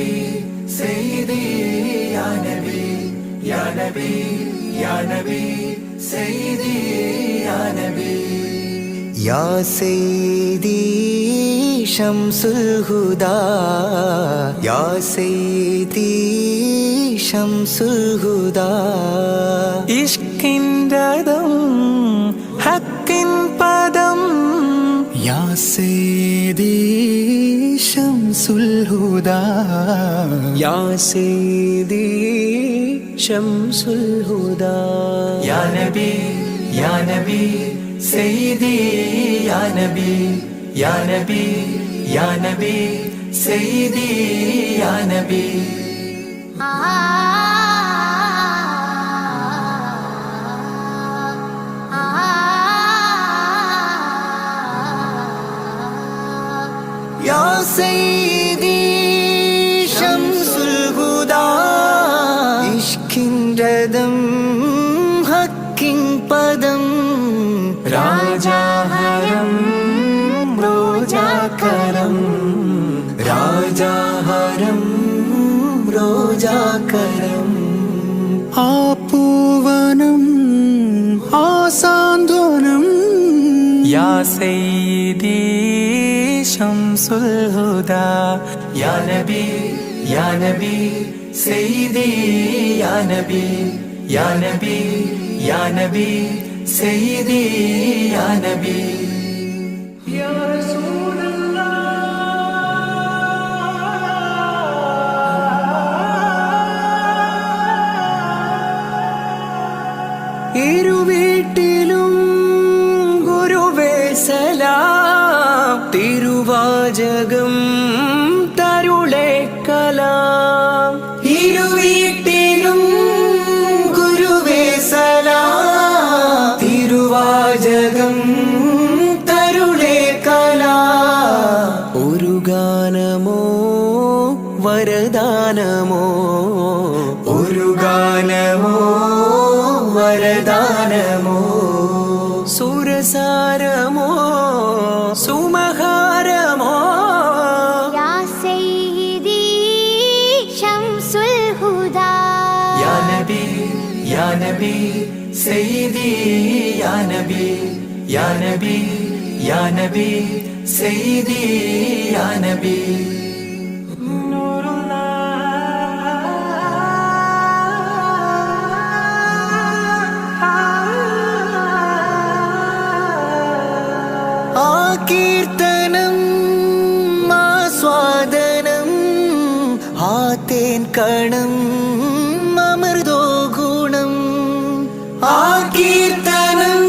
നബി സയ്യിദി യാ നബി യാ നബി യാ നബി സയ്യിദി യാ നബി യാ സയ്യിദി ശംസുൽ ഹുദാ യാ സയ്യിദി ശംസുൽ ഹുദാ ഇഷ്കിൻറദം ഹക്കിൻ പദം യാ സയ്യിദി ശംസുൽ ഹുദാ യാ സയ്യിദി ശംസുൽ ഹുദാ യാ നബി യാ നബി സയ്യിദി യാ നബി യാ നബി യാ നബി സയ്യിദി യാ നബി യാ സയ്യിദി ശംസുൽ ഹുദാ ഇഷ്കിൻറദം ഹക്കിൻ പദം രാജാഹരം റോജാകരം രാജാഹരം റോജാകരം ആ പൂവനം ആ സാന്ത്വനം യാ സയ്യിദി ശംസുൽ ഹുദാ യാ നബി യാ നബി സയ്യിദി യാ നബി യാ നബി യാ നബി സയ്യിദി യാ നബി യാ റസൂലല്ലാഹ് ഇരുവീട്ടിലും ഗുരുവേ സലാം തിരുവാചകം തരുളേ കലാം ഇരുവീട്ടിലും ഗുരുവേ സലാം തിരുവാചകം തരുളേ കലാം ഒരു ഗാനമോ വരദാനമോ ഒരു ഗാനമോ വരദാനമോ സുരസാരമോ സുമഹാരമോ യാ സയ്യിദി ശംസുൽ ഹുദാ യാ നബി യാ നബി സയ്യിദി യാ നബി യാ നബി യാ നബി സയ്യിദി യാ നബി കീർത്തനം ആസ്വാദനം ആ തേൻ കണം അമൃതോ ഗുണം ആ കീർത്തനം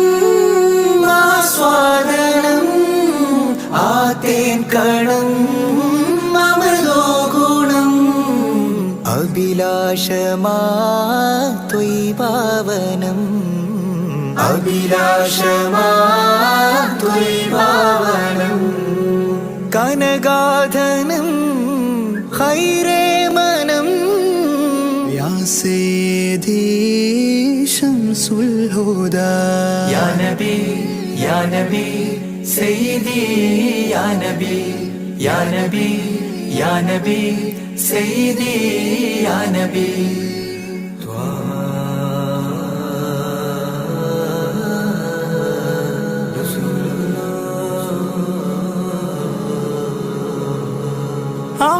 ആസ്വാദനം ആ തേൻ കണം അമൃതോ ഗുണം അഭിലാഷമാ ത്വയ്പാവനം അഭിലാഷമാ ത്വയ്പാവനം കനകാധനം ഖൈറേ മനം യാ സയ്യിദി ശംസുൽ ഹുദാ യാ നബി യാ നബി സയ്യിദി യാ നബി യാ നബി യാ നബി സയ്യിദി യാ നബി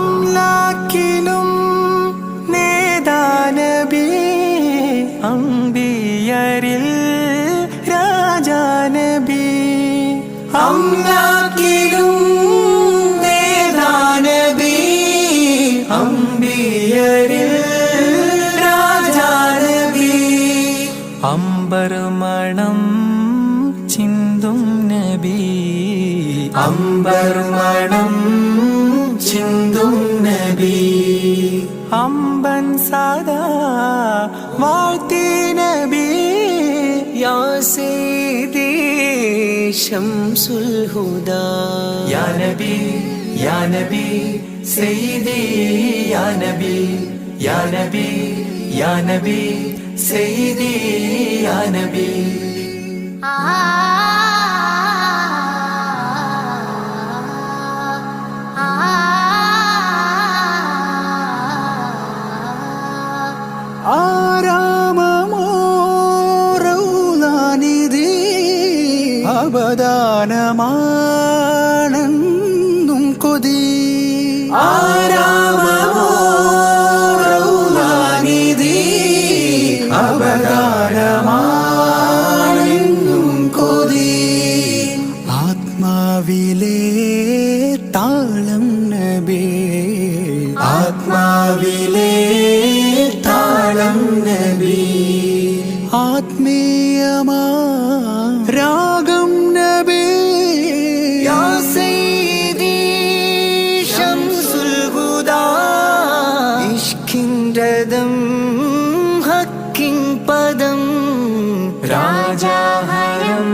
അംലാക്കിലും നേദാനബി അംബിയരിൽ രാജാനബി അംലാക്കിലും നേദാനബി അംബിയരിൽ രാജാനബി അംബർമണം ചിന്തും നബി അംബർമണം ചിന്തും നബി അമ്പൻ സദാ വാഴ്ത്തി നബി യാ സയ്യിദി ശംസുൽ ഹുദാ യാ നബി യാ നബി സയ്യിദി യാ നബി യാ നബി യാ നബി സയ്യിദി യാ നബി ഗാനമാണെന്നും കൊതി ആരാമമോ റൗളാനിധി അപകാരമാണെന്നും കൊതി ആത്മാവിലെ താളം നബി ആത്മാവിലെ താളം നബി ആത്മീയമാ രാഗം നബി യാ സയ്യിദി ശംസുൽ ഹുദാ ഇഷ്കിൻ രഥം ഹക്കിൻ പദം രാജാഹരം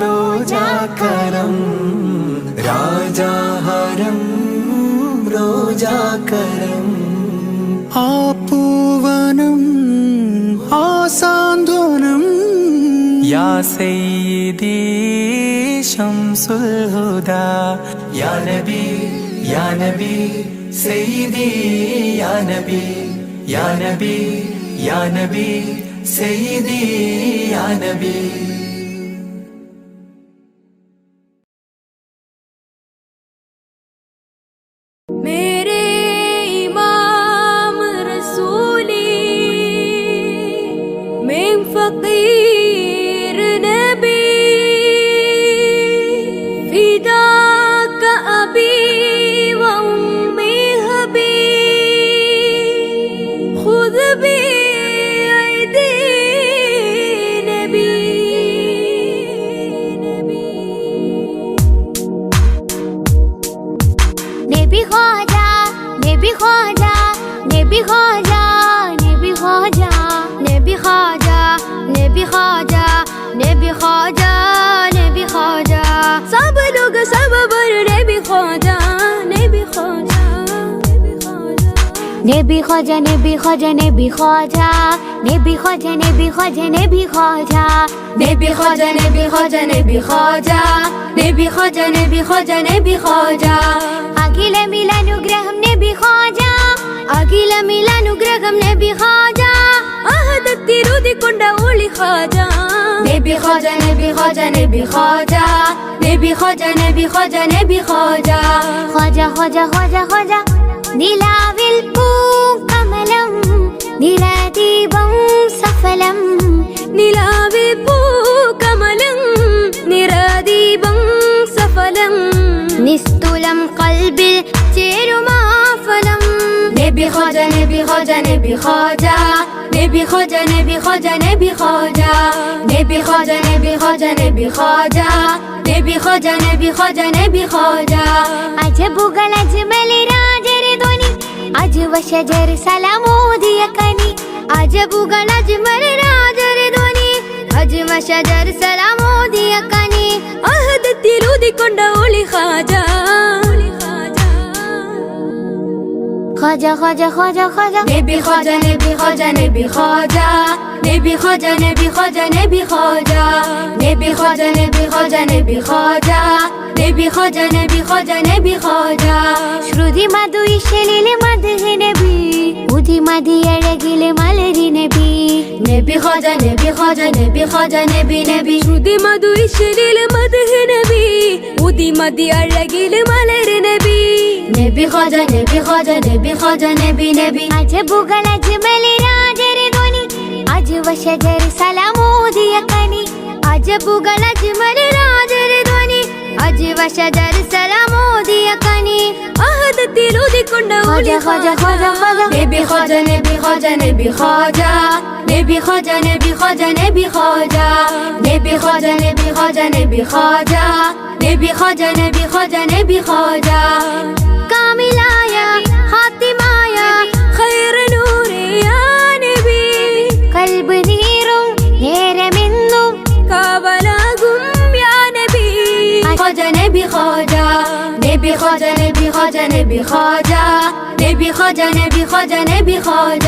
റോജാകരം രാജാഹരം റോജാകരം ആ പൂവനം ആ സാന്ത്വനം യാ സയ്യിദി ശംസുൽ ഹുദാ യാ നബി യാ നബി സയ്യിദി യാ നബി യാ നബി യാ നബി സയ്യിദി യാ നബി मेरे इमाम रसूली मैं फकीर नबी फिदा का अबी व उम्मी हबी खुद भी ऐदी नबी नबी ख्वाजा नबी ख्वाजा नबी ख्वाजा नबी ख्वाजा नबी ख्वाजा नबी ख्वाजा नबी ख्वाजा नबी ख्वाजा सब लोग सब बर नबी ख्वाजा नबी ख्वाजा नबी ख्वाजा नबी ख्वाजा नबी ख्वाजा नबी ख्वाजा नबी ख्वाजा नबी ख्वाजा नबी ख्वाजा नबी ख्वाजा नबी ख्वाजा नबी ख्वाजा नबी ख्वाजा नबी ख्वाजा अखिल मिलानुग्रहम नबी ख्वाजा अखिल मिलानुग्रहम नबी ख्वाजा आहदत्तिरुदि कोंड ओळि ख्वाजा नबी ख्वाजा नबी ख्वाजा नबी ख्वाजा नबी ख्वाजा नबी ख्वाजा नबी ख्वाजा ख्वाजा ख्वाजा ख्वाजा ख्वाजा നിലാവിൽ പൂക്കമലം നിറദീപം സഫലം നിലാവിൽ പൂക്കമലം നിറദീപം സഫലം നിസ്തുലം കൽബിൽ ചേരുമാഫലം നബി ഖവാജ നബി ഖവാജ നബി ഖവാജ നബി ഖവാജ നബി ഖവാജ നബി ഖവാജ നബി ഖവാജ നബി ഖവാജ നബി ഖവാജ നബി ഖവാജ നബി ഖവാജ നബി ഖവാജ അജബുകൾ അജ്മൽ രാജരെ ധ്വനി അജ്വ ശജർ സലാമോദിയ കനി അജബുകൾ അജ്മൽ രാജരെ ധ്വനി അജ്വ ശജർ സലാമോദിയ കനി അഹദത്തിലുദിക്കൊണ്ട ഒളി ഖാജ ख्वाजा ख्वाजा ख्वाजा ख्वाजा नबी ख्वाजा नबी ख्वाजा नबी ख्वाजा नबी ख्वाजा नबी ख्वाजा नबी ख्वाजा नबी ख्वाजा नबी ख्वाजा नबी ख्वाजा नबी ख्वाजा नबी ख्वाजा नबी ख्वाजा ശ്രുതി മധുയിശലിലെ മദ്ഹ് നബി ഉദി മദി അഴകിലെ മലരി നബി നബി ഖവാജ നബി ഖവാജ നബി ഖവാജ നബി നബി ശ്രുതി മധുയിശലിലെ മദ്ഹ് നബി ഉദി മദി അഴകിലെ മലരി നബി നബി ഖവാജ നബി ഖവാജ നബി ഖവാജ നബി നബി അജബുകൾ അജ്മൽ രാജരെ ധ്വനി അജ്വ ശജർ സലാമോദിയ കനി അജബുകൾ അജ്മൽ രാജരെ ധ്വനി അജ്വ ശജർ സലാമോദിയ കനി അഹദത്തിലുദിക്കൊണ്ട ഒളി ഖവാജ ഖവാജ ഖവാജ നബി ഖവാജ നബി ഖവാജ നബി ഖവാജ നബി ഖവാജ നബി ഖവാജ നബി ഖവാജ നബി ഖവാജ നബി ഖവാജ നബി ഖവാജ നബി ഖവാജ നബി ഖവാജ നബി ഖവാജ കാമിലായ ഹാത്തിമായ ഖൈർ നൂറേ യാ നബി കൽബ് നീറും നേരമെന്നും കാവലാകും യാ നബി ഖവാജ നബി ഖവാജ നബി ഖവാജ നബി ഖവാജ നബി ഖവാജ നബി ഖവാജ നബി ഖവാജ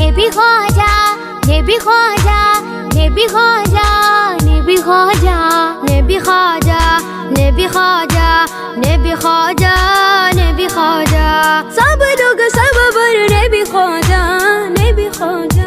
നബി ഖവാജ നബി ഖവാജ നബി ഖവാജ നബി ഖവാജ നബി ഖവാജ നബി ഖവാജ നബി ഖവാജ നബി ഖവാജ നബി ഖവാജ सब लोग सब बर नबी ख्वाजा नबी ख्वाजा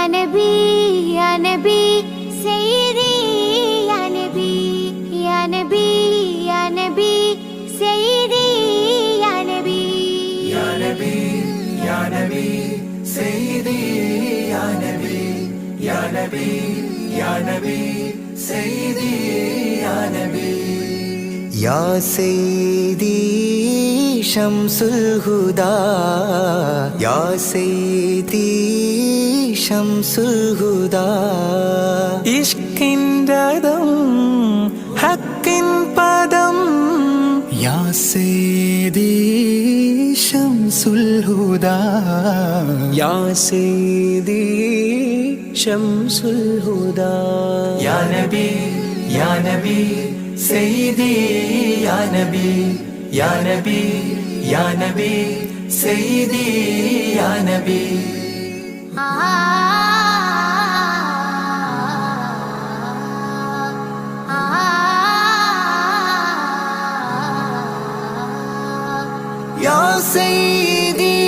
يا نبي يا نبي سيدي يا نبي يا نبي يا نبي سيدي يا نبي يا نبي يا نبي سيدي يا نبي يا نبي يا نبي سيدي يا نبي يا سيدي شمس الهدى يا سيدي شمس الهدى ഇഷ്കിൻ രഥം ഹക്കിൻ പദം യാ സയ്യിദി ശംസുൽ ഹുദാ യാ സയ്യിദി ശംസുൽ ഹുദാ യാ നബി യാ നബി സയ്യിദി യാ നബി യാ നബി യാ നബി സയ്യിദി യാ നബി يا سيدي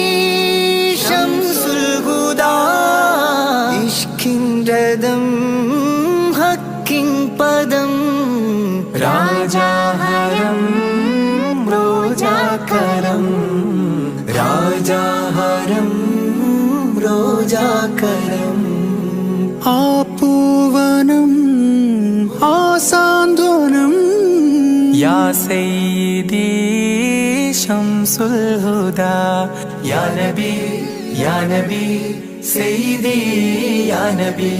شمس الهدى ഇഷ്കിൻ രഥം ഹക്കിൻ പദം രാജാഹരം റോജാകരം രാജാഹരം റോജാകരം ആ പൂവനം ആ സാന്ത്വനം യാ സയ്യിദി ശംസുൽ ഹുദാ യാ നബി യാ നബി സയ്യിദി യാ നബി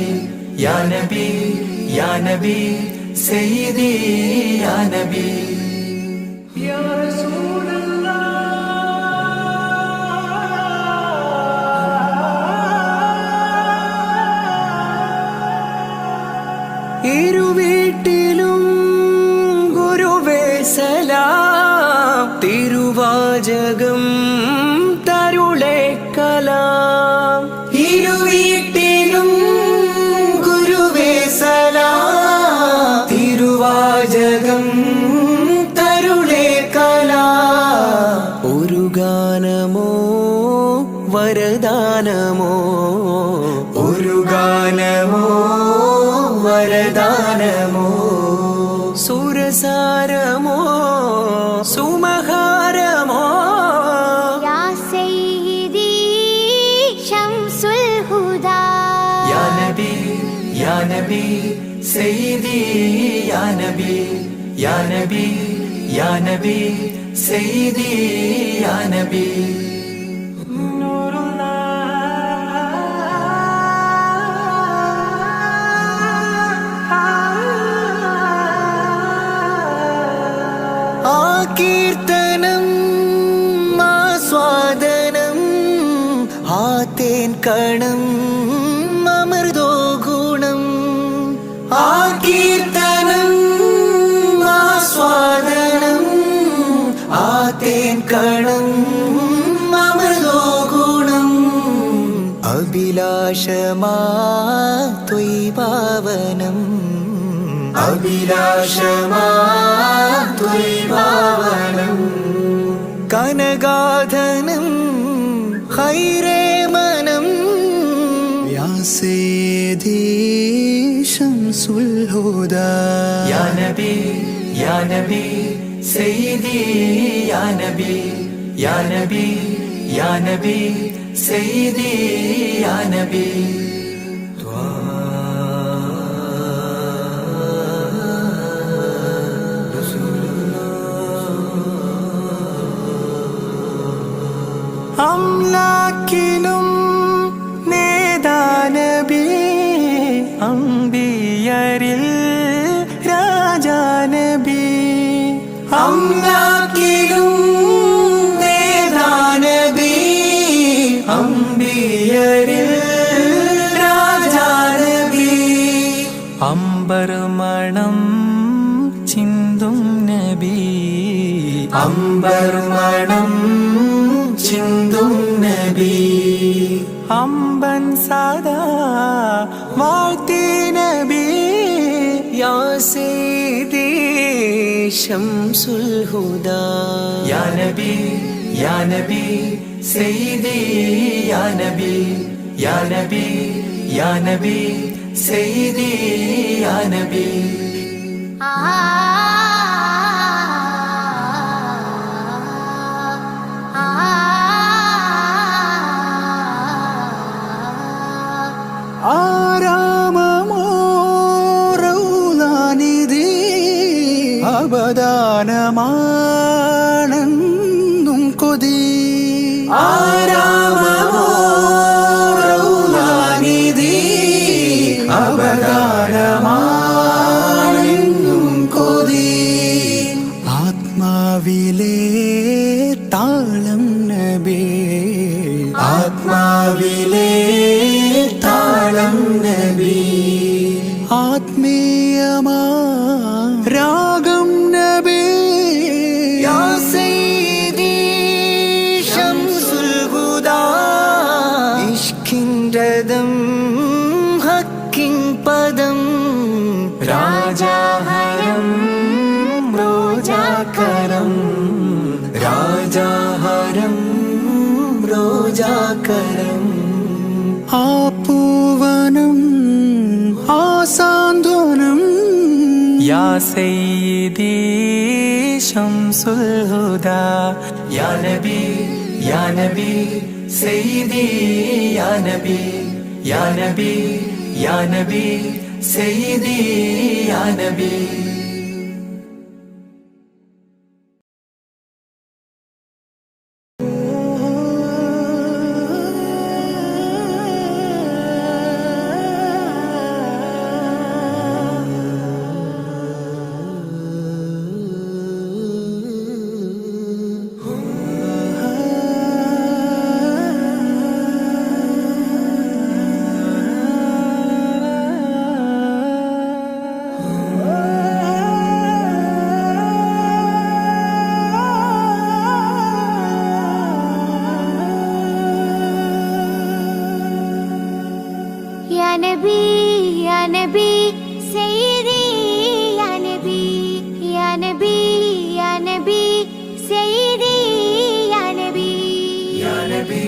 യാ നബി യാ നബി സയ്യിദി യാ നബി യാ ഇരുവീട്ടിലും ഗുരുവേ സലാം തിരുവാചകം തരുളേ കലാം ഇരുവീട്ടിലും ഗുരുവേ സലാം തിരുവാചകം തരുളേ കലാം ഒരു ഗാനമോ വരദാനമോ ഒരു ഗാനമോ വരദാനമോ സുരസാരമോ സുമഹാരമോ യാ സയ്യിദി ശംസുൽ ഹുദാ യാ നബി യാ നബി സയ്യിദി യാ നബി യാ നബി യാ നബി സയ്യിദി യാ നബി കീർത്തനം ആസ്വാദനം ആ തേൻ കണം അമൃതോ ഗുണം ആ കീർത്തനം ആസ്വാദനം ആ തേൻ കണം അമൃതോ ഗുണം അഭിലാഷമാ ത്വൈഭാവനം അഭിലാഷമാ ത്വൈഭാവനം കനകാധനം ഹൈരേ മനം യാ സയ്യിദി ശംസുൽ ഹുദാ യാ നബി യാ നബി സയ്യിദി യാ നബി യാ നബി യാ നബി സയ്യിദി യാ നബി അംലാക്കിലും നേദാനബി അംബിയരിൽ രാജാനബി അംലാക്കിലും നേദാനബി അംബിയരിൽ രാജാനബി അംബർമണം ചിന്തും നബി അംബർമണം ചിന്തും നബി അമ്പൻ സദാ വാഴ്ത്തി നബി യാ സയ്യിദി ശംസുൽ ഹുദാ യാ നബി യാ നബി സയ്യിദി യാ നബി യാ നബി യാ നബി സയ്യിദി യാ നബി ആരാമമോറൗലാനിധി അവദാനമാണെന്നും കൊതി ആരാമമോറൗലാനിധി അവദാനമാണെന്നും കൊതി ആത്മാവിലെ താളം നബി ആത്മാവിലെ താളം നബി ആത്മീയമാ രാഗം നബി യാ സയ്യിദി ശംസുൽ ഹുദാ ഇഷ്കിൻ രഥം ഹക്കിൻ പദം രാജാഹരം റോജാകരം രാജാഹരം റോജാകരം ആ പൂവനം ആ സാന്ത്വനം യാ സയ്യിദി ശംസുൽ ഹുദാ യാ നബി യാ നബി സയ്യിദി യാ നബി യാ നബി യാ നബി സയ്യിദി യാ നബി Ya Nabi, Ya Nabi, Sayyidi, Ya Nabi, Ya Nabi, Ya Nabi, Sayyidi, Ya Nabi. യാ നബി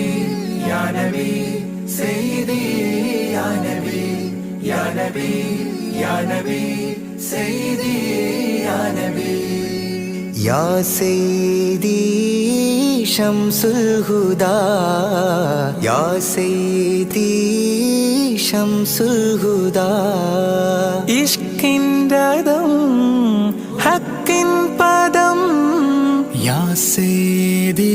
യാ നബി സയ്യിദി യാ നബി യാ നബി യാ നബി സയ്യിദി യാ നബി യാ സയ്യിദി ശംസുൽ ഹുദാ യാ സയ്യിദി ശംസുൽ ഹുദാ ഇഷ്കിൻ രഥം ഹക്കിൻ പദം യാ സയ്യിദി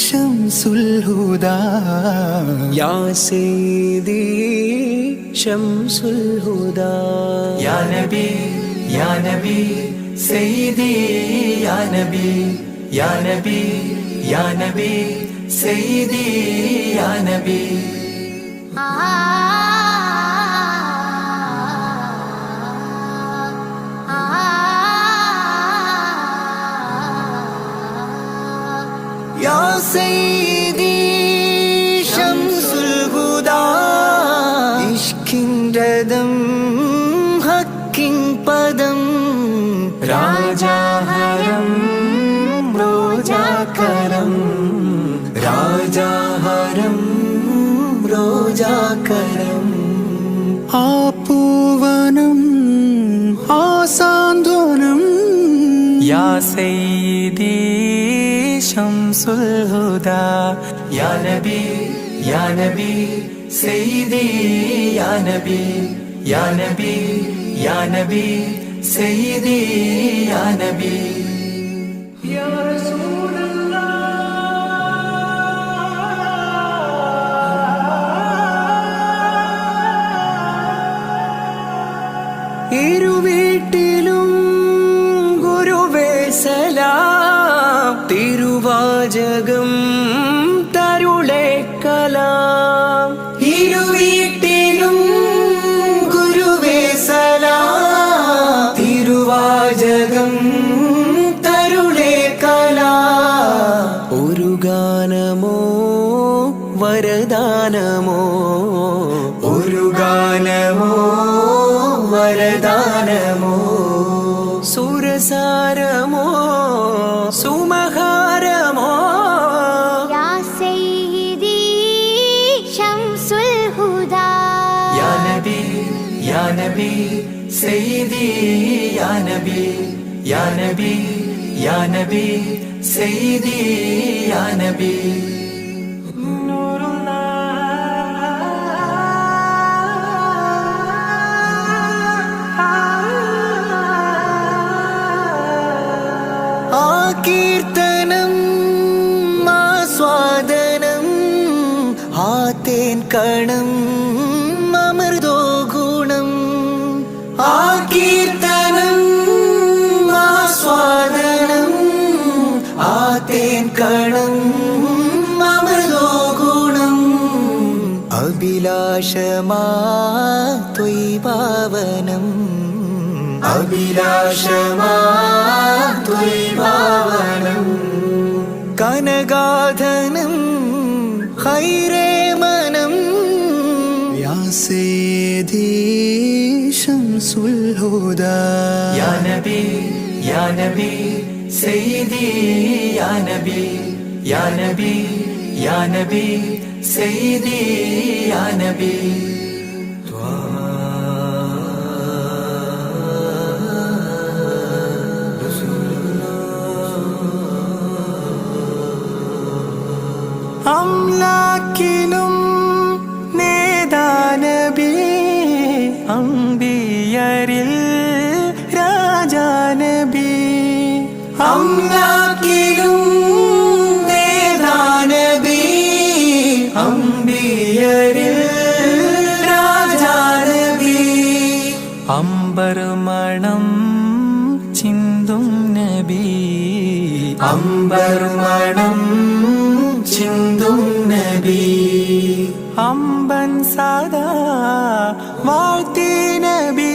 ശംസുൽ ഹുദാ യാ സയ്യിദി ശംസുൽ ഹുദാ യാ നബി യാ നബി സയ്യിദി യാ നബി യാ നബി യാ നബി സയ്യിദി യാ നബി യാ സയ്യിദി ശംസുൽ ഹുദാ ഇഷ്കിൻ രഥം ഹക്കിൻ പദം രാജാഹരം റോജാകരം രാജാഹരം റോജാകരം ആ പൂവനം ആ സാന്ത്വനം യാ സയ്യിദി ശംസുൽ ഹുദാ യാ നബി യാ നബി സയ്യിദി യാ നബി യാ നബി യാ നബി സയ്യിദി യാ നബി യാ ഇരുവീട്ടിലും ഗുരുവേ സലാം തിരുവാചകം തരുളേ കലാം ഇരുവീട്ടിലും ഗുരുവേ സലാം തിരുവാചകം തരുളേ കലാം ഒരു ഗാനമോ വരദാനമോ ഒരു ഗാനമോ വരദാനമോ സുരസാരമോ സുമഹാരമോ Ya Sayyidi Shamsul Huda നബി സയ്യിദി യാ നബി യാ നബി യാ നബി സയ്യിദി യാ നബി കീർത്തനം ആസ്വാദനം ആതേൻ കണം അമൃതോ ഗുണം ആ കീർത്തനം ആസ്വാദനം ആതേൻ കണം അമൃതോ ഗുണം അഭിലാഷമാ ത്വൈഭാവനം അഭിലാഷമാ ത്വൈഭാവനം കനകാധനം ഖൈരേ മനം യാ സയ്യിദി ശംസുൽ ഹുദാ യാ നബി യാ നബി സയ്യിദി യാ നബി യാ നബി യാ നബി സയ്യിദി യാ നബി അംലാക്കിലും നേദാനബി അംബിയരിൽ രാജാനബി അംലാക്കിലും നേദാനബി അംബിയരിൽ രാജാനബി അംബർ മണം ചിന്തും നബി അംബർ മണം ചിന്തും നബി അമ്പൻ സദാ വാഴ്ത്തി നബി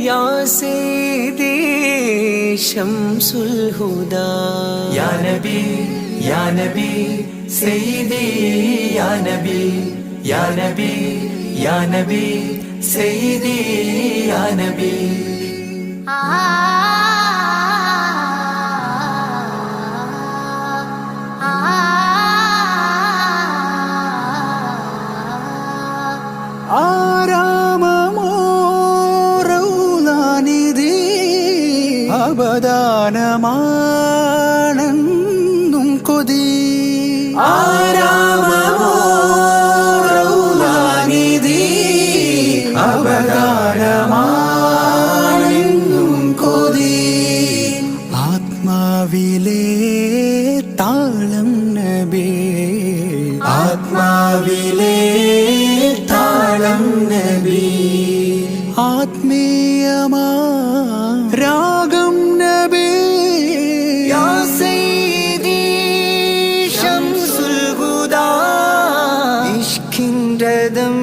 യാ സയ്യിദി ശംസുൽ ഹുദാ യാ നബി യാ നബി സയ്യിദി യാ നബി യാ നബി യാ നബി സയ്യിദി യാ നബി ആരാമമോറൗലാനിധി അബദാനമാണെന്നും കൊതി ആരാമമോറൗലാനിധി അബദാനമാണെന്നും കൊതി ആത്മാവിലെ താളം നബി ആത്മാവിലെ താളം നബി ആത്മീയമാ രാഗം നബി യാ സയ്യിദി ശംസുൽ ഹുദാ ഇഷ്കിൻ രഥം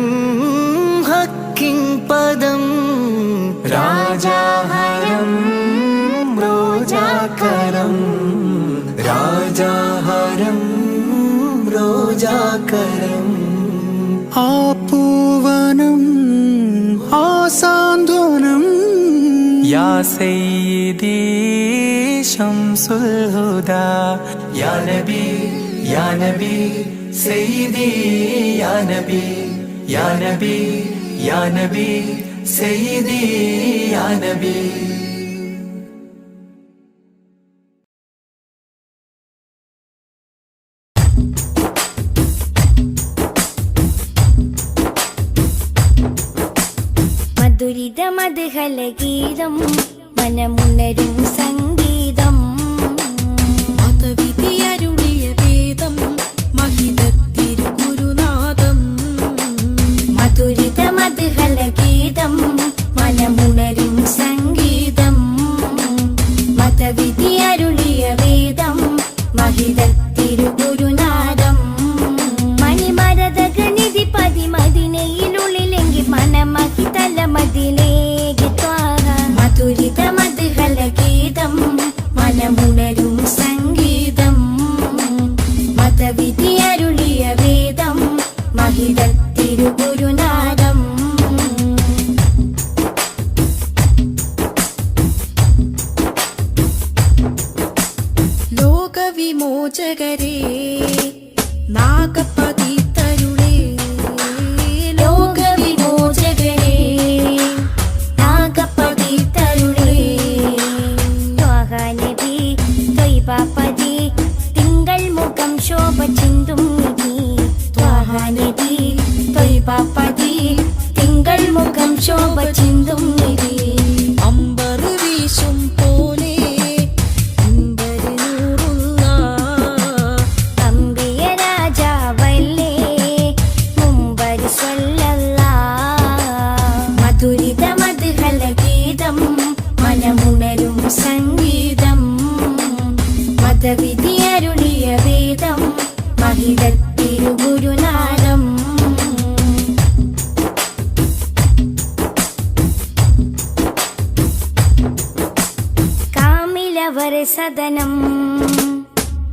ഹക്കിൻ പദം രാജാഹരം റോജാകരം രാജാഹരം റോജാകരം ആ പൂവനം ആ സാന്ത്വനം യാ സയ്യിദി ശംസുൽ ഹുദാ യാ നബി യാ നബി സയ്യിദി യാ നബി യാ നബി യാ നബി സയ്യിദി യാ നബി മധുരിത മധുഹലഗീതം മനമുണരും സംഗീതം മതവിധിയരുളിയ വേദം മഹിതത്തിരുഗുരുനാഥം മധുരിത മധുഹലഗീതം മനമുണരും സംഗീതം മതവിധി അരുളിയ വേദം മഹിതത്തിരുഗുരുനാഥം മണിമരതകനിധി പതിമതിനയിലുള്ളിലെങ്കിൽ മനമഹിതല മതിലേക്ക് ത്വാഹ മധുരിത മധുഹലഗീതം പാപ്പതി തിങ്കൾ മുഖം ശോഭ ചിന്തും നിധി അമ്പർ വീശും പോലെ അമ്പര് നൂറുള്ള അമ്പിയ രാജാവല്ലേ മുമ്പര് സ്വല്ലല്ലാ മധുരിത മധുഹല ഗീതം മനമുണരും സംഗീതം മതവിധി അരുളിയ വേദം മഹിതത്തിരുഗുരുനാദം കാമിലവർ സദനം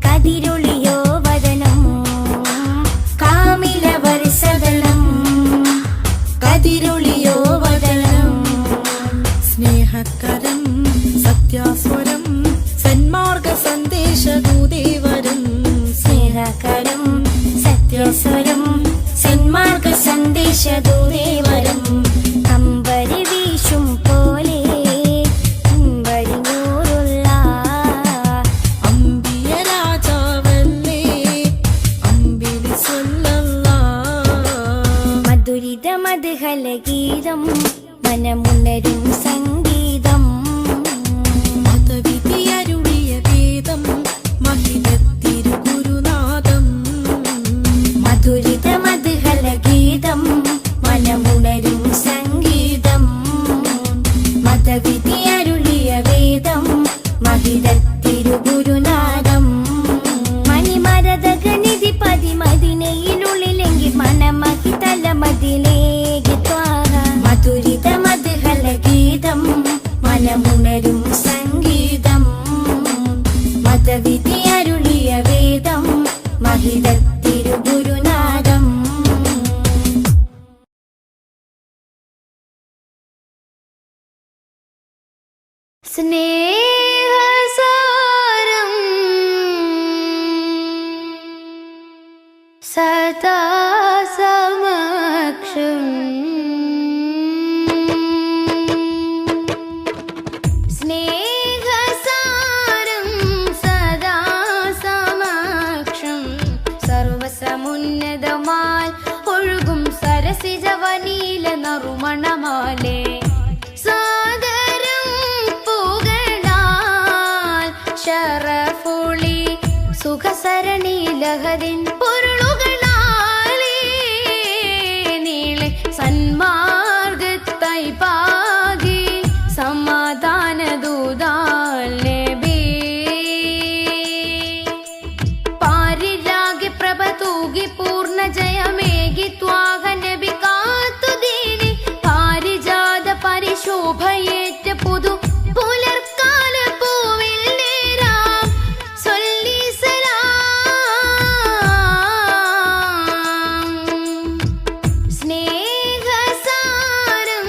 കതിരൊളിയോ വദനം കാമിലവർ സദനം കതിരൊളിയോ വദനം സ്നേഹകരം സത്യാസ്വരം സന്മാർഗ സന്ദേശദൂതേവരം സ്നേഹകരം സത്യസ്വരം സന്മാർഗ സന്ദേശദൂതേവരം അമ്പരി വീശും പോലെ അമ്പരി നൂറുള്ള അമ്പിയ രാജാവല്ലേ അമ്പിളി സ്വല്ലല്ലാ മധുരിത മധുഹല ഗീതം മനമുണരും സംഗീതം മതവിധി അരുളിയ വേദം മഹിതത്തിരുഗുരുനാദം മധുരിത മധുഹല ഗീതം മനമുണരും സംഗീതം മതവിധി അരുളിയ വേദം മഹിതത്തിരുഗുരുനാദം മണിമരതകനിധി പതിമതിനയിലുള്ളിലെങ്കിൽ മനമഹി തലമതിലേക്ക് ത്വാഹ മധുരിത മധുഹല ഗീതം മനമുണരും സംഗീതം മതവിധി അരുളിയ വേദം മഹിതത്തിരുഗുരുനാദം സ്നേഹസാരം സദാ സമക്ഷം സ്നേഹസാരം സദാ സമക്ഷം സർവസമുന്നതമാൽ ഒഴുകും സരസിജവനീല നറുമണമാലേ സാദരം പുകഴാൽ ശറഫുളി സുഖസരണി ലഹരിൻ പൊരുളുകളാലേ നീളെ സന്മാർഗത്തായി പാകി സമാധാന ദൂതാലേ പാരിലാകെ പ്രഭ തൂകി പൂർണ്ണ ജയമേകി ത്വാഹ നബി കാത്തുദീനി പാരിജാത പരിശോഭയേറ്റ പുതു പുലർക്കാല പൂവിൽ നേരാം സൊല്ലി സലാം സ്നേഹസാരം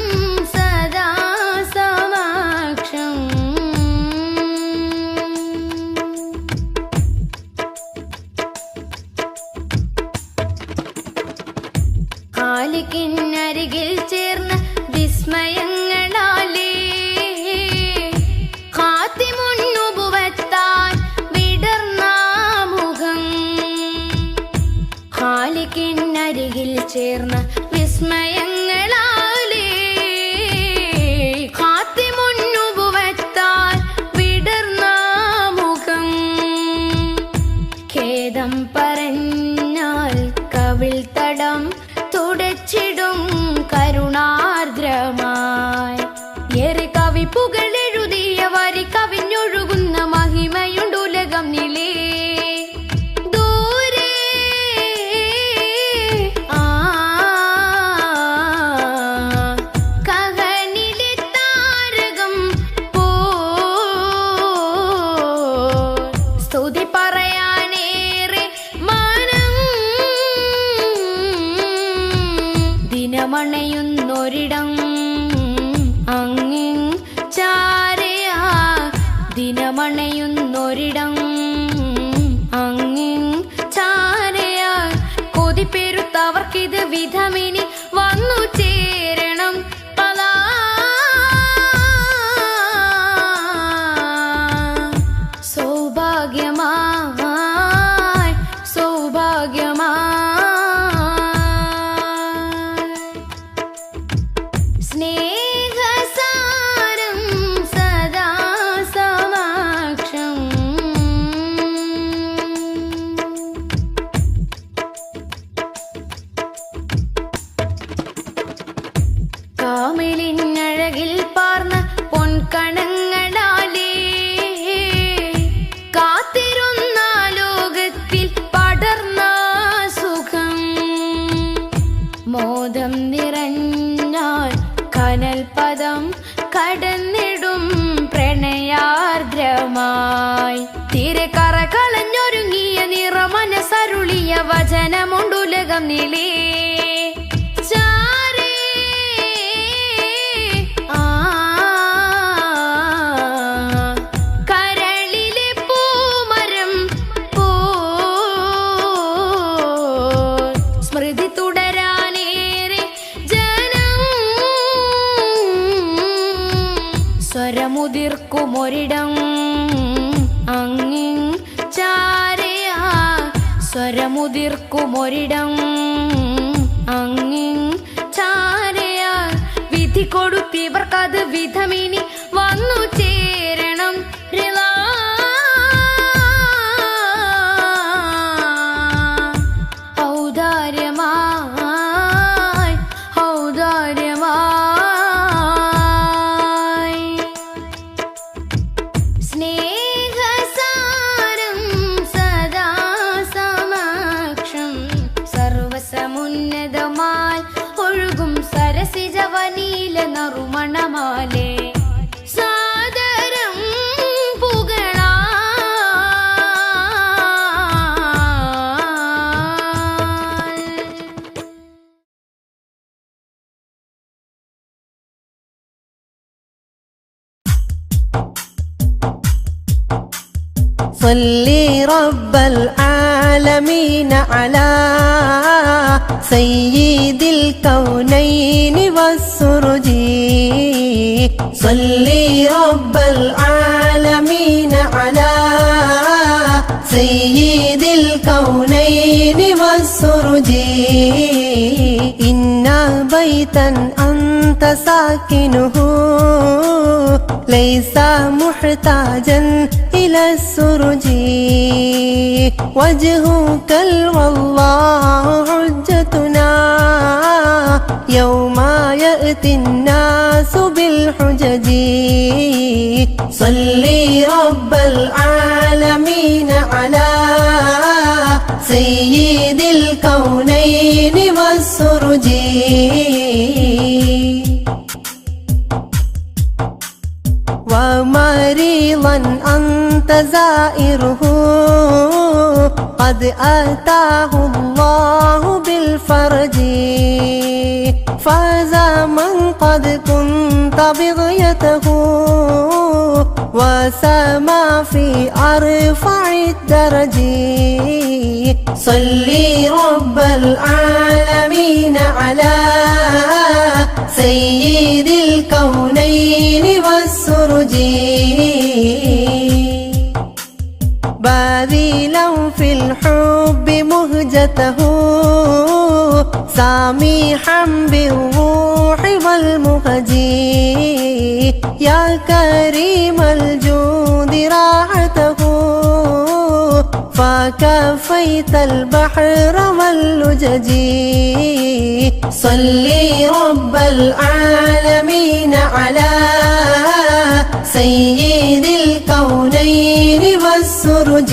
സദാ സമക്ഷം ഖാലിക്കിനരികിൽ ചേർന്ന വിസ്മയങ്ങളാലേ ഖാത്തിമുന്നുബുവത്താൻ വിടർന്ന മുഖം ഖാലിക്കിനരികിൽ ചേർന്ന വിസ്മയങ്ങളാലേ ഖാത്തിമുന്നുബുവത്താൻ വിടർന്ന മുഖം ഖേദം പറഞ്ഞാൽ കവിൾ തടം തുടച്ചിടും കരുണാർദ്രമായി ഏറെ കവി പുകളെഴുതിയ വരി കവിഞ്ഞൊഴുകുന്ന മഹിമയുണ്ടുലകം നിലേ ദൂരെ കഹനിലെ താരകം പോ സ്തുതി പറയാനേറെ മാനം ദിനമണയുന്നൊരിടം അങ്ങിങ് ചാരയാ ദിനമണയുന്നൊരിടം അങ്ങിങ് ചാരയാ കൊതിപ്പെരുത്തവർക്കിത് വിധമിനി വന്നു ചേരണം പലാ സൗഭാഗ്യമായി സൗഭാഗ്യമായി നിറഞ്ഞാൽ കനൽ പദം കടന്നിടും പ്രണയാർദ്രമായി തീരെ കറ കളഞ്ഞൊരുങ്ങിയ നിറമനസരുളിയ വചനമുണ്ടുലകം നിലേ സ്വരമുതിർക്കുമൊരിടം അങ്ങിൻ ചാരയാ സ്വരമുതിർക്കുമൊരിടം അങ്ങിൻ ചാരയാ വിധി കൊടുത്തിവർക്കത് വിധമിനി വന്നു ചേരണം ഔദാര്യമായി ഔദാര്യമായി സ്നേഹസാരം സദാ സമക്ഷം സർവസമുന്നതമായി ഒഴുകും സരസിജവനീല നറുമണമാലേ സാദരം പുകളാ صلي رب العالمين على سيد الكونين والسرج صلي رب العالمين على سيد الكونين والسرج إن بيتا أنت ساكنه ليس محتاجا إلى السرج وجهك والله حجتنا يوم يأتي الناس بالحجج صلي رب العالمين على سيد الكونين والسرج ومريضا أنت زائره قد آتاه الله بالفرج فاز من قد كنت بغيته وسما في أرفع الدرج صلي رب العالمين على سيد الكونين والسرج باذلا في الحب مهجته سامحا بالروح والمهج يا كريم الجود راحته فكفيت البحر واللجج صلي رب العالمين على سيد الكونين والسرج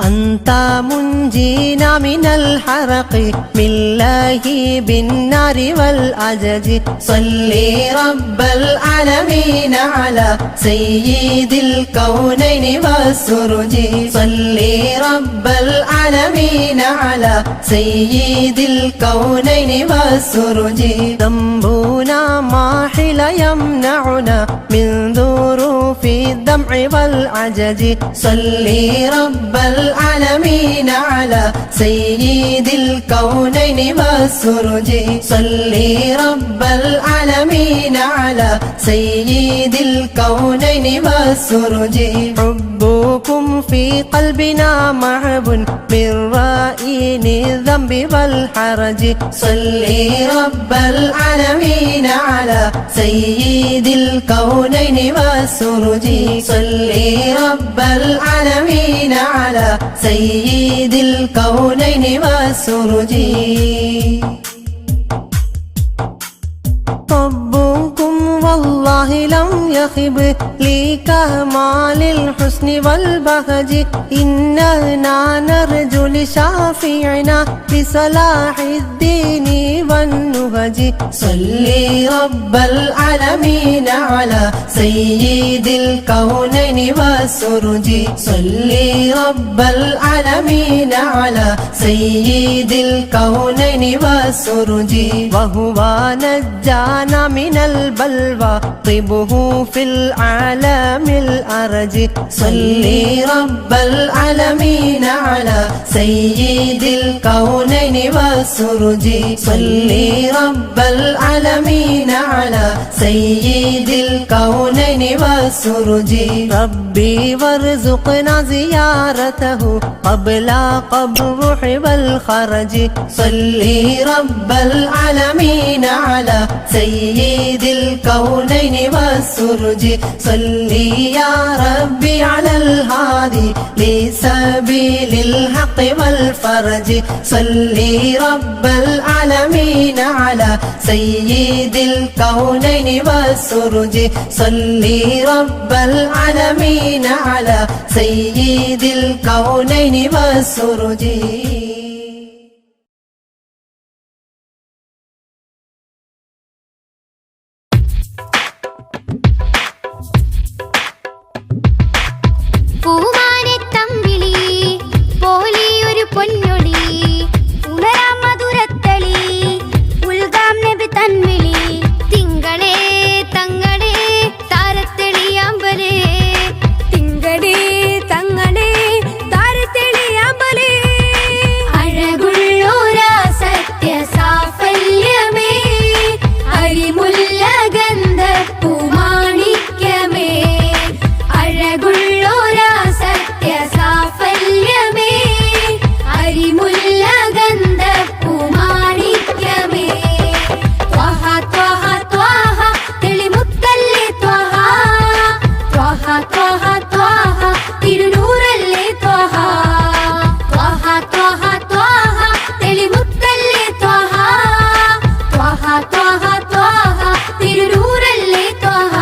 أنت منجينا من الحرق من الله بالنار والأجج صلي رب العالمين على سيد الكونين والسرج صلي رب العالمين على سيد الكونين والسرج ذنبنا ماحل يمنعنا من ظروف الدمع والعجج صلي رب العالمين على سيد الكونين والسرج صلي رب العالمين على سيد الكونين والسرج حبكم في قلبنا محب من رائن الذنب والحرج صلي رب العالمين على سيد الكونين والسرج صلي رب العالمين على سيد الكونين والسرج ربكم والله الله لم يخب لكمال الحسن والبهج إننا نرجو لشافعنا بصلاح الدين والنهج صلي رب العالمين على سيد الكونين والسرج صلي رب العالمين على سيد الكونين والسرج وهو نجانا من البلوى طبه في العالم الأرج صلي رب العالمين على سيد الكونين والسرج صلي رب العالمين على سيد الكونين والسرج ربي وارزقنا زيارته قبل قبره والخرج صلي رب العالمين على سيد الكونين والسرج صلي يا ربي على الهادي لسبيل الحق والفرج صلي رب العالمين على سيد الكونين والسرج صلي رب العالمين على سيد الكونين والسرج പൂമാനത്തമ്പിളി പോലെയൊരു പൊന്നൊളി ഉണരാം മധുരത്തളി ഉൽഗാം നബി തൻവിളി തിങ്കളേ തങ്ങളേ താരത്തെളിയാമ്പലേ തിങ്കളേ തങ്ങളേ താരത്തെളിയാമ്പലേ അഴകുള്ളോരാ സത്യ സാഫല്യമേ അരിമുല്ല ഗന്ധ പൂമാണിക്യമേ അഴകുള്ളോരാ സത്യ സാഫല്യമേ അരിമുല്ല ഗന്ധ പൂമാണിക്യമേ ത്വഹ ത്വഹ ത്വഹ തെളിമുത്തല്ലേ ത്വഹ ത്വഹ ത്വഹ ത്വഹ തിരുനൂറല്ലേ ത്വഹ ത്വഹ ത്വഹ ത്വഹ തെളിമുത്തല്ലേ ത്വഹ ത്വഹ ത്വഹ ത്വഹ തിരുനൂറല്ലേ ത്വഹ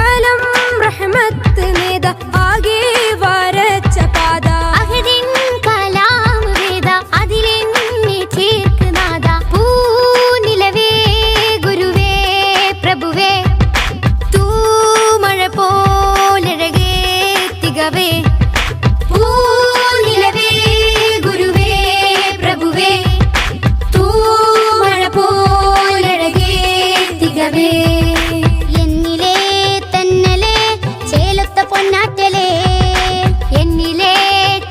ആലം റഹ്മത്ത് നേദ ആകെ വരച്ച പാത അഹദിൻ കലാം വേദ അതിലെന്നെ ചേർക്കുനാദ പൂനിലവേ ഗുരുവേ പ്രഭുവേ തൂമഴ പോലഴകേ തികവേ പൂനിലവേ ഗുരുവേ പ്രഭുവേ തൂമഴ പോലഴകേ തികവേ എന്നിലേ തെന്നലേ ചേലൊത്ത പൊന്നാറ്റലേ എന്നിലേ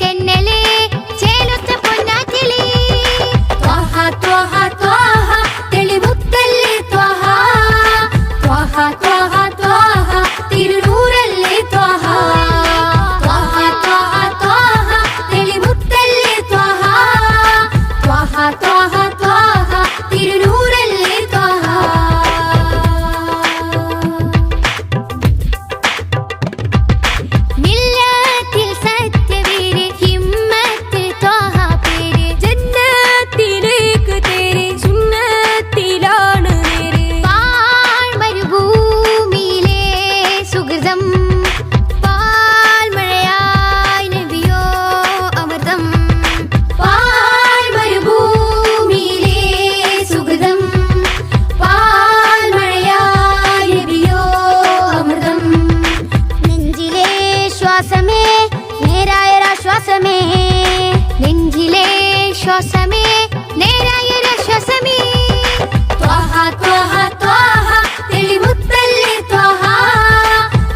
തെന്നലേ ചേലൊത്ത പൊന്നാറ്റലേ ത്വഹ ത്വഹ ത്വഹ തെളിമുത്തല്ലേ ത്വഹ ത്വഹ ത്വഹ ത്വഹ തിരുനൂറല്ലേ ത്വഹ ത്വഹ ത്വഹ ത്വഹ തെളിമുത്തല്ലേ ത്വഹ ത്വഹ ത്വഹ ത്വഹ തിരുനൂറല്ലേ ത്വഹ മില്ലത്തിൽ സത്യവീര് ഹിമ്മത്ത് ത്വഹ പേര് ജന്നത്തിലേക്ക് തേര് സുന്നത്തിലാണ് നേര് പാഴ്മരുഭൂമിയിലെ സുഹൃതം പാൽമഴയായി നബിയോ അമൃതം പാഴ്മരുഭൂമിയിലെ സുഹൃതം പാൽമഴയായി നബിയോ അമൃതം നെഞ്ചിലെ ശ്വാസമേ നേരായൊരാശ്വാസമേ നെഞ്ചിലെ ശ്വാസമേ നേരായൊരാശ്വാസമേ ത്വഹ ത്വഹ ത്വഹ തെളിമുത്തല്ലേ ത്വഹ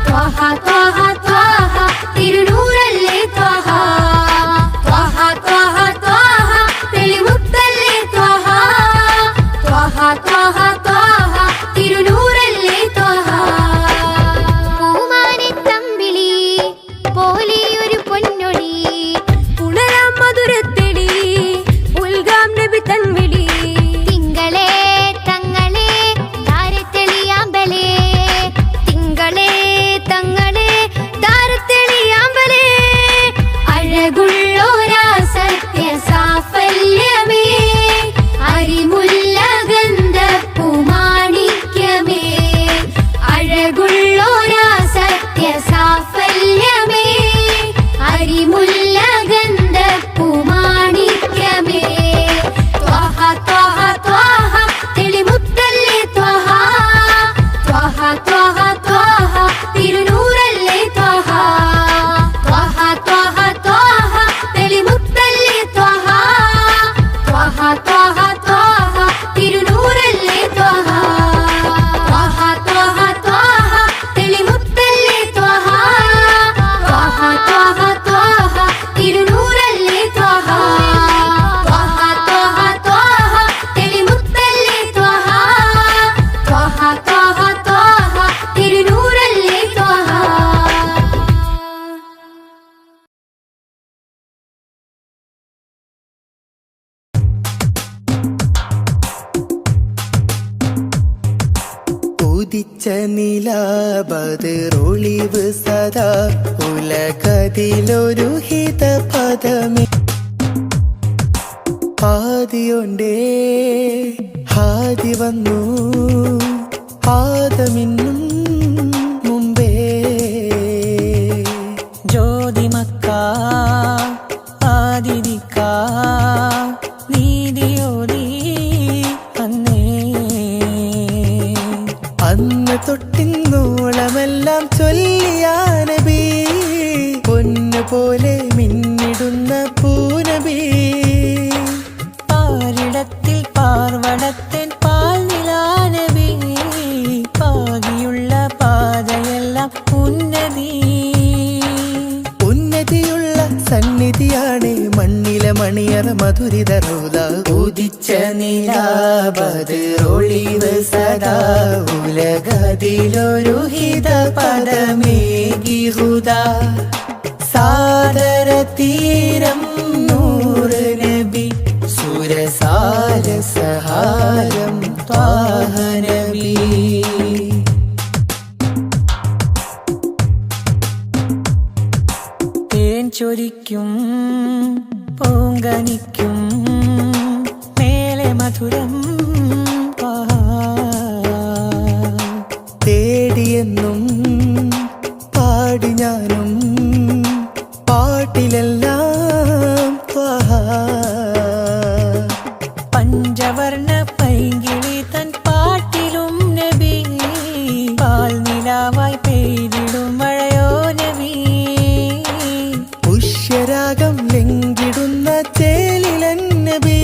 ത്വഹ ത്വഹ ത്വഹ തിരുനൂറല്ലേ ത്വഹ ത്വഹ ത്വഹ ത്വഹ തെളിമുത്തല്ലേ ത്വഹ ത്വഹ ത്വഹ ത്വഹ തിരുനൂറല്ലേ ത്വഹ പൂമാനത്തമ്പിളി പോലെയൊരു പൊന്നൊളി ഉണരാം മധുരത്തെളി ഉൽഗാം നബി തൻവിളി തിങ്കളേ തങ്ങളേ താര അരിമുല്ല ഗന്ധപ്പൂമാണിക്യമേ ത്വഹ ത്വഹ ത്വഹ തെളിമുത്തല്ലേ ത്വഹ ത്വഹ ത്വഹ ത്വഹ തിരുനൂറല്ലേ ത്വഹ ത്വഹ ത്വഹ ത്വഹ തെളിമുത്തല്ലേ ത്വഹ ത്വഹ ത്വഹ ത്വഹ തിരുനൂറല്ലേ ത്വഹ ത്വഹ ത്വഹ ത്വഹ തെളിമുത്തല്ലേ ത്വഹ ത്വഹ ത്വഹ ത്വഹ തിരുനൂറല്ലേ ത്വഹ ത്വഹ ത്വഹ ത്വഹ തെളിമുത്തല്ലേ ത്വഹ ത്വഹ ത്വഹ ത്വഹ തിരുനൂറല്ലേ ത്വഹ. ഉദിച്ച നിലാബദറൊളിവ് സദാ ഉലകതിലൊരു ഹിതപദമേ ആദിയൊണ്ടേ ഹാദി വന്നു ആദമിന്നും മുമ്പേ ജ്യോതിമക്ക ആദിനിക്ക നീതിയോടി അന്നേ അന്ന് തൊട്ടിന്നോളമെല്ലാം ചൊല്ലിയ നബി പൊന്നു പോലെ മിന്നിടുന്ന പൂനബി പാരിടത്തിൽ പാർവണത്തിൻ പാൽനിലാനബി പാകിയുള്ള പാതയെല്ലാം ഉന്നതിയുള്ള സന്നിധിയാണ് മണ്ണിലെ മണിയറ മധുരിത റൗദ ഉദിച്ച നിലാബദറൊളിവ് സദാ ഉലകതിലൊരു ഹിതപദമേകി ഹുദാ സാദര തീരം നൂറ് നബി സുരസാര സഹാരം ത്വാഹ നബി തേൻ ചൊരിക്കും പൂങ്കനിക്കും മേലെ മധുരം തേടിയെന്നും പാടി ഞാനും പാട്ടിലെല്ലാം പഞ്ചവർണ്ണ പൈങ്കിളി തൻ പാട്ടിലും നബി പാൽനിലാവായി പെയ്തിടും മഴയോ നബി പുഷ്യരാഗം ലംഘിടുന്ന ചേലിലൻ നബി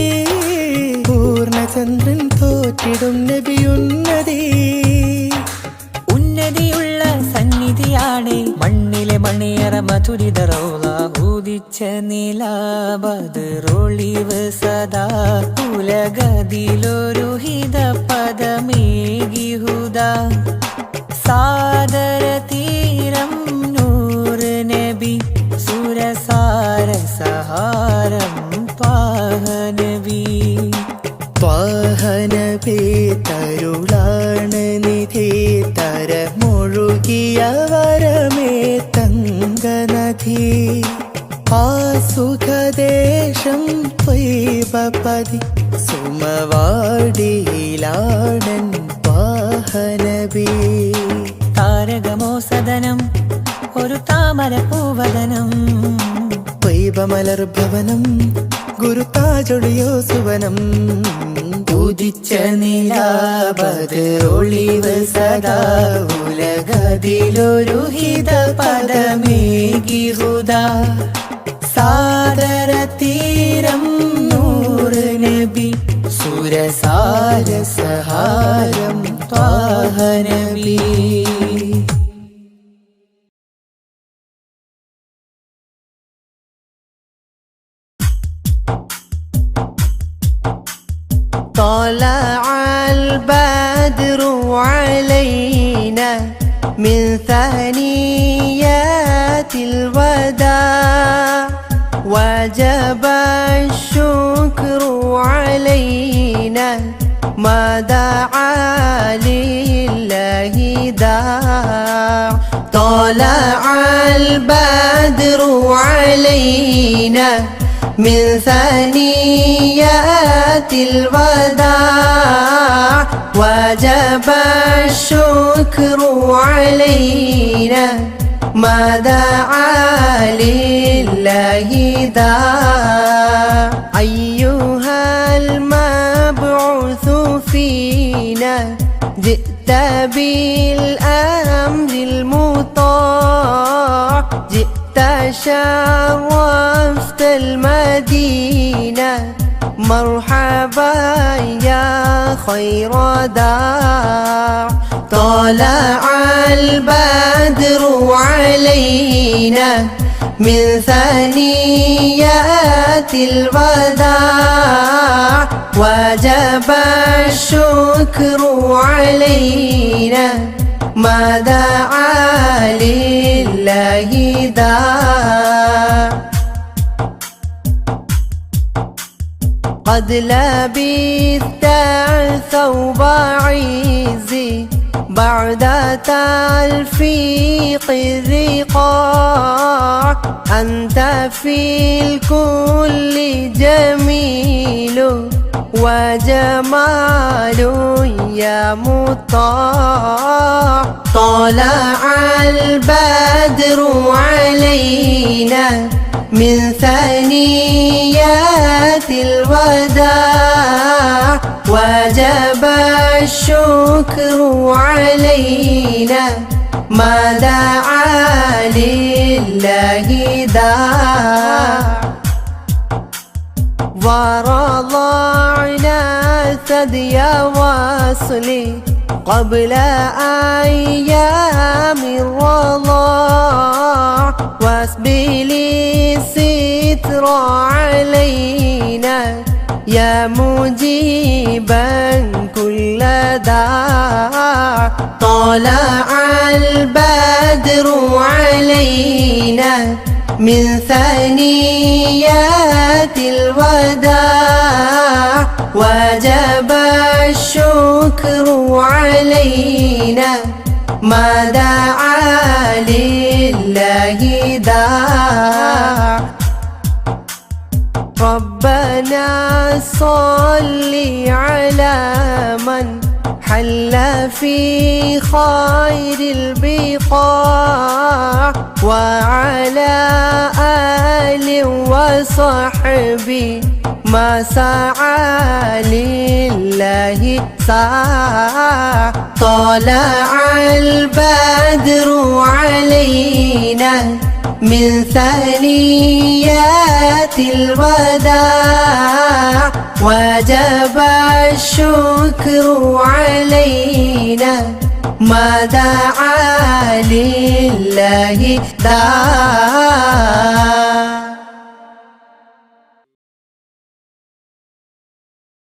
പൂർണ്ണചന്ദ്രൻ തോറ്റിടും നബിയുന്നതി ഉന്നതിയുള്ള സന്നിധിയാണ് മണ്ണിലെ മണിയറ മധുരിത റൗള ഉദിച്ച നിലാബദറൊളിവ് സദാ ഉലകതിലൊരു ഹിതപദമേകി ഹുദാ സാദര തീരം നൂറ് നബി സുരസാര സഹാരം ത്വാഹ നബി ത്വാഹ നബി തരുളാണ് നിധി തരമൊഴുകിയ വരമേ തങ്കനദി ആ സുഖദേശം ത്വയ്ബപതി സുമവാടിയിലാടൻ ത്വാഹ നബി താരകമോ സദനം ഒരു താമര പൂവദനം ത്വയ്ബമലർ ഭവനം ഗുരുതാജൊളിയോ സുവനം ഉദിച്ച നിലാബദറൊളിവ് സദാ ഉലകതിലൊരു ഹിതപദമേകി ഹുദാ സാദര തീരം നൂറ് നബി സുരസാര സഹാരം ത്വാഹ നബി طلع البدر علينا من ثنيات الوداع وجب الشكر علينا ما دعا لله داع طلع البدر علينا من ثنيات الوداع وجب الشكر علينا ما دعا لله داع أيها المبعوث فينا جئت بالأمر المطاع جئت شرفت المدينة مرحبا يا خير داع طلع البدر علينا من ثنيات الوداع وجب الشكر علينا ما دعا لله داع قد لبثت ثوب عزي بعد تلفيق الرقاع أنت في الكل جميل وجمال يا مطاع طلع البدر علينا من ثنيات الوداع وجب الشكر علينا ما دعا لله داع ورضعنا ثدي وصلي قبل أيام الرضاع واسبل الستر علينا يا مجيبا كل داع طلع البدر علينا من ثنيات الوداع وجب الشكر علينا ما دعا لله داع ربنا صل على من حل في خير البقاع وعلى آل وصحبه ما سعى لله ساع طلع البدر علينا من ثنيات الوداع وجب الشكر علينا ما دعا لله داع